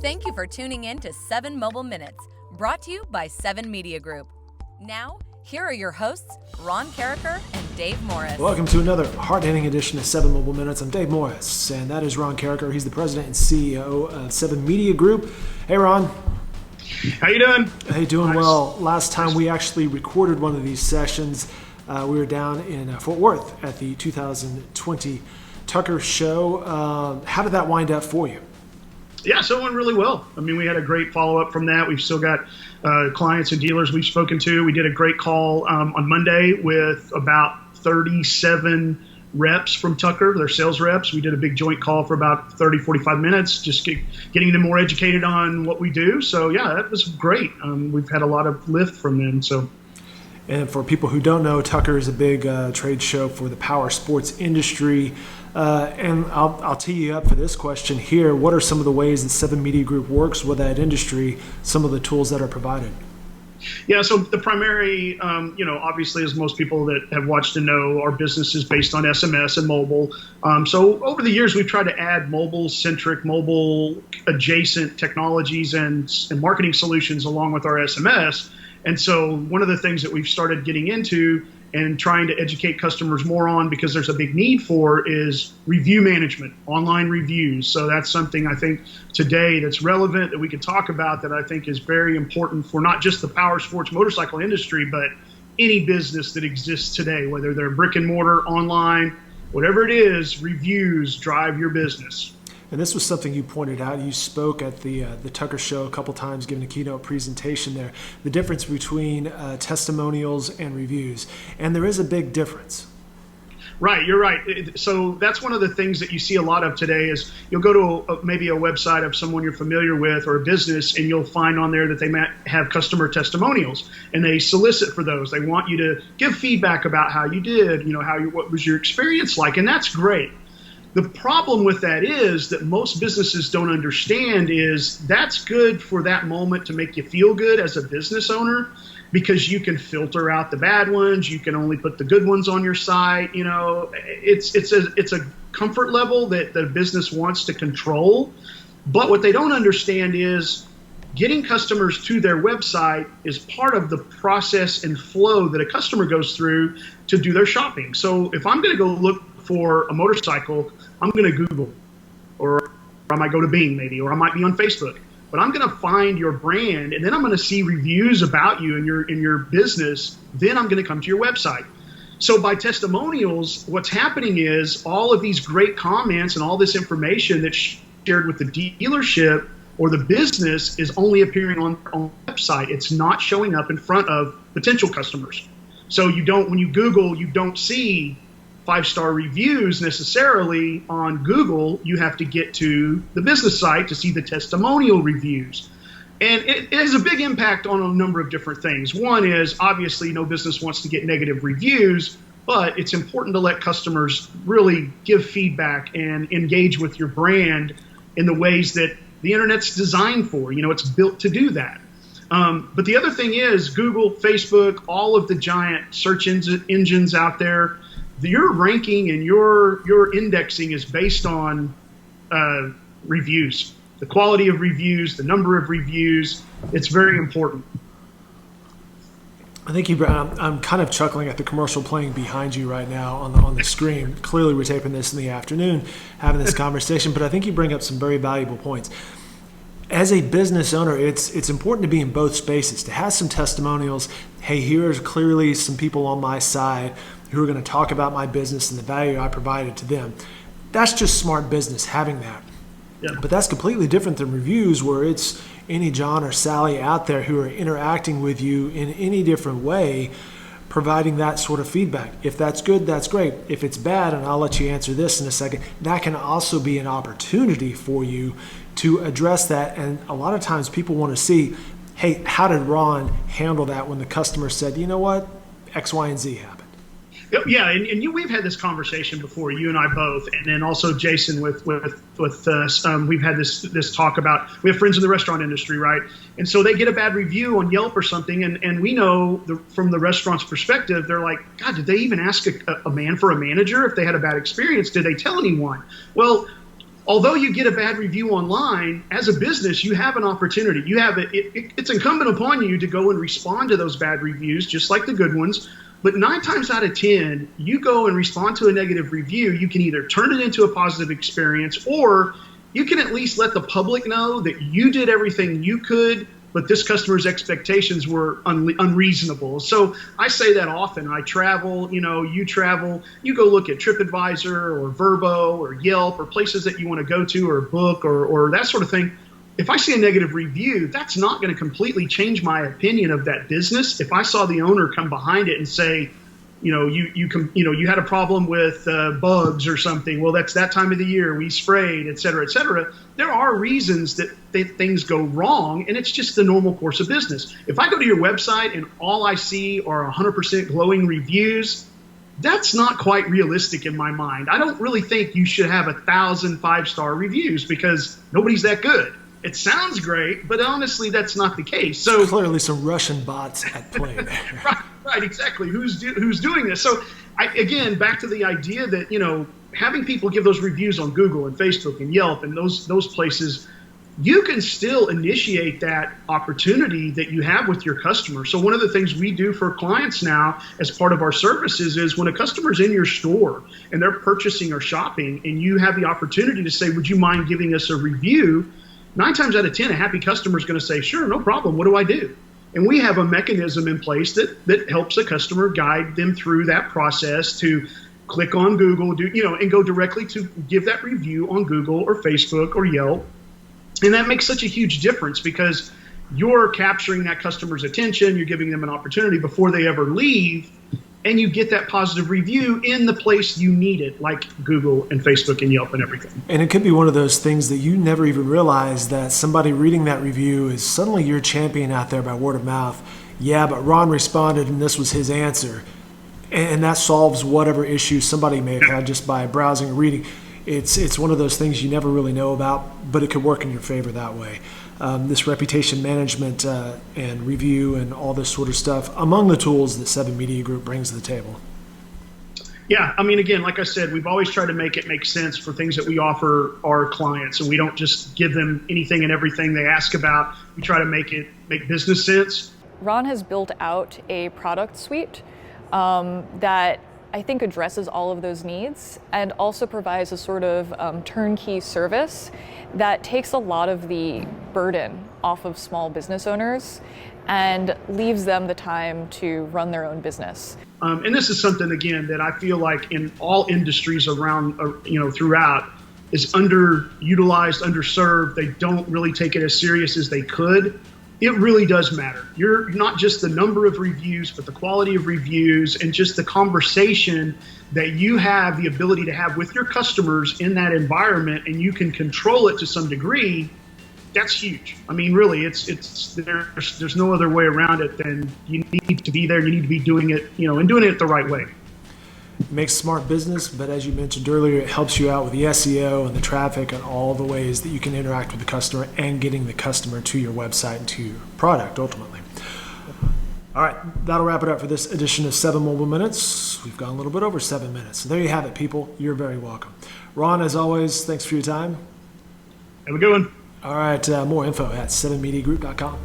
Thank you for tuning in to 7 Mobile Minutes, brought to you by 7 Media Group. Now, here are your hosts, Ron Cariker and Dave Morris. Welcome to another hard-hitting edition of 7 Mobile Minutes. I'm Dave Morris, and that is Ron Cariker. He's the president and CEO of 7 Media Group. Hey, Ron. How you doing? Hey, doing well. Last time we actually recorded one of these sessions, we were down in Fort Worth at the 2020 Tucker show. How did that wind up for you? Yeah, so it went really well. I mean, we had a great follow-up from that. We've still got clients and dealers we've spoken to. We did a great call on Monday with about 37 reps from Tucker, their sales reps. We did a big joint call for about 30, 45 minutes, just getting them more educated on what we do. So, yeah, that was great. We've had a lot of lift from them. And for people who don't know, Tucker is a big trade show for the power sports industry. And I'll tee you up for this question here. What are some of the ways that 7 Media Group works with that industry, some of the tools that are provided? Yeah, so the primary, obviously, as most people that have watched and know, our business is based on SMS and mobile. So over the years, we've tried to add mobile-centric, mobile-adjacent technologies and marketing solutions along with our SMS. And so one of the things that we've started getting into and trying to educate customers more on, because there's a big need for, is review management, online reviews. So that's something I think today that's relevant that we can talk about, that I think is very important for not just the power sports motorcycle industry, but any business that exists today, whether they're brick and mortar, online, whatever it is, reviews drive your business. And this was something you pointed out. You spoke at the Tucker show a couple times, giving a keynote presentation there. The difference between testimonials and reviews. And there is a big difference. Right, you're right. So that's one of the things that you see a lot of today is you'll go to maybe a website of someone you're familiar with or a business, and you'll find on there that they might have customer testimonials, and they solicit for those. They want you to give feedback about how you did, what was your experience like, and that's great. The problem with that is that most businesses don't understand is that's good for that moment to make you feel good as a business owner, because you can filter out the bad ones. You can only put the good ones on your site. It's a comfort level that the business wants to control. But what they don't understand is getting customers to their website is part of the process and flow that a customer goes through to do their shopping. So if I'm going to go look for a motorcycle, I'm going to Google, or I might go to Bing maybe, or I might be on Facebook. But I'm going to find your brand, and then I'm going to see reviews about you and your business. Then I'm going to come to your website. So by testimonials, what's happening is all of these great comments and all this information that's shared with the dealership or the business is only appearing on the website. It's not showing up in front of potential customers. So when you Google, you don't see 5-star reviews necessarily on Google. You have to get to the business site to see the testimonial reviews. And it has a big impact on a number of different things. One is, obviously, no business wants to get negative reviews, but it's important to let customers really give feedback and engage with your brand in the ways that the internet's designed for. It's built to do that. But the other thing is Google, Facebook, all of the giant search engines out there, your ranking and your indexing is based on reviews, the quality of reviews, the number of reviews. It's very important. I think I'm kind of chuckling at the commercial playing behind you right now on the screen. Clearly, we're taping this in the afternoon, having this conversation, but I think you bring up some very valuable points. As a business owner, it's important to be in both spaces, to have some testimonials. Hey, here's clearly some people on my side who are going to talk about my business and the value I provided to them. That's just smart business, having that. Yeah. But that's completely different than reviews, where it's any John or Sally out there who are interacting with you in any different way, providing that sort of feedback. If that's good, that's great. If it's bad, and I'll let you answer this in a second, that can also be an opportunity for you to address that. And a lot of times people want to see, hey, how did Ron handle that when the customer said, you know what, X, Y, and Z happened? Yeah, and we've had this conversation before, you and I both, and then also Jason with us. We've had this talk about, we have friends in the restaurant industry, right? And so they get a bad review on Yelp or something, and we know from the restaurant's perspective, they're like, God, did they even ask a man for a manager if they had a bad experience? Did they tell anyone? Well, although you get a bad review online, as a business, you have an opportunity. It's incumbent upon you to go and respond to those bad reviews, just like the good ones. But 9 times out of 10, you go and respond to a negative review, you can either turn it into a positive experience, or you can at least let the public know that you did everything you could, but this customer's expectations were unreasonable. So I say that often. I travel, you travel, you go look at TripAdvisor or Vrbo or Yelp or places that you want to go to, or book or that sort of thing. If I see a negative review, that's not going to completely change my opinion of that business. If I saw the owner come behind it and say, you had a problem with bugs or something. Well, that's that time of the year. We sprayed, et cetera, et cetera. There are reasons that things go wrong, and it's just the normal course of business. If I go to your website and all I see are 100% glowing reviews, that's not quite realistic in my mind. I don't really think you should have 1,000 5-star reviews, because nobody's that good. It sounds great, but honestly, that's not the case. So clearly some Russian bots at play there. Right, exactly. Who's doing this? So again, back to the idea that, having people give those reviews on Google and Facebook and Yelp and those places, you can still initiate that opportunity that you have with your customer. So one of the things we do for clients now as part of our services is, when a customer's in your store and they're purchasing or shopping, and you have the opportunity to say, would you mind giving us a review? 9 times out of 10, a happy customer is going to say, sure, no problem. What do I do? And we have a mechanism in place that helps a customer, guide them through that process to click on Google, and go directly to give that review on Google or Facebook or Yelp. And that makes such a huge difference, because you're capturing that customer's attention. You're giving them an opportunity before they ever leave, and you get that positive review in the place you need it, like Google and Facebook and Yelp and everything. And it could be one of those things that you never even realize, that somebody reading that review is suddenly your champion out there by word of mouth. Yeah, but Ron responded and this was his answer. And that solves whatever issue somebody may have had just by browsing or reading. It's one of those things you never really know about, but it could work in your favor that way. This reputation management and review and all this sort of stuff, among the tools that 7 Media Group brings to the table. Yeah, again, like I said, we've always tried to make it make sense for things that we offer our clients, and we don't just give them anything and everything they ask about. We try to make business sense. Ron has built out a product suite that I think addresses all of those needs, and also provides a sort of turnkey service that takes a lot of the burden off of small business owners and leaves them the time to run their own business. And this is something, again, that I feel like in all industries around, throughout, is underutilized, underserved. They don't really take it as serious as they could. It really does matter. You're not just the number of reviews, but the quality of reviews, and just the conversation that you have the ability to have with your customers in that environment, and you can control it to some degree. That's huge. Really, there's no other way around it than you need to be there. You need to be doing it, and doing it the right way. It makes smart business, but as you mentioned earlier, it helps you out with the SEO and the traffic and all the ways that you can interact with the customer and getting the customer to your website and to your product ultimately. All right, that'll wrap it up for this edition of 7 Mobile Minutes. We've gone a little bit over 7 minutes. So there you have it, people. You're very welcome. Ron, as always, thanks for your time. Have a good one. All right, more info at 7mediagroup.com.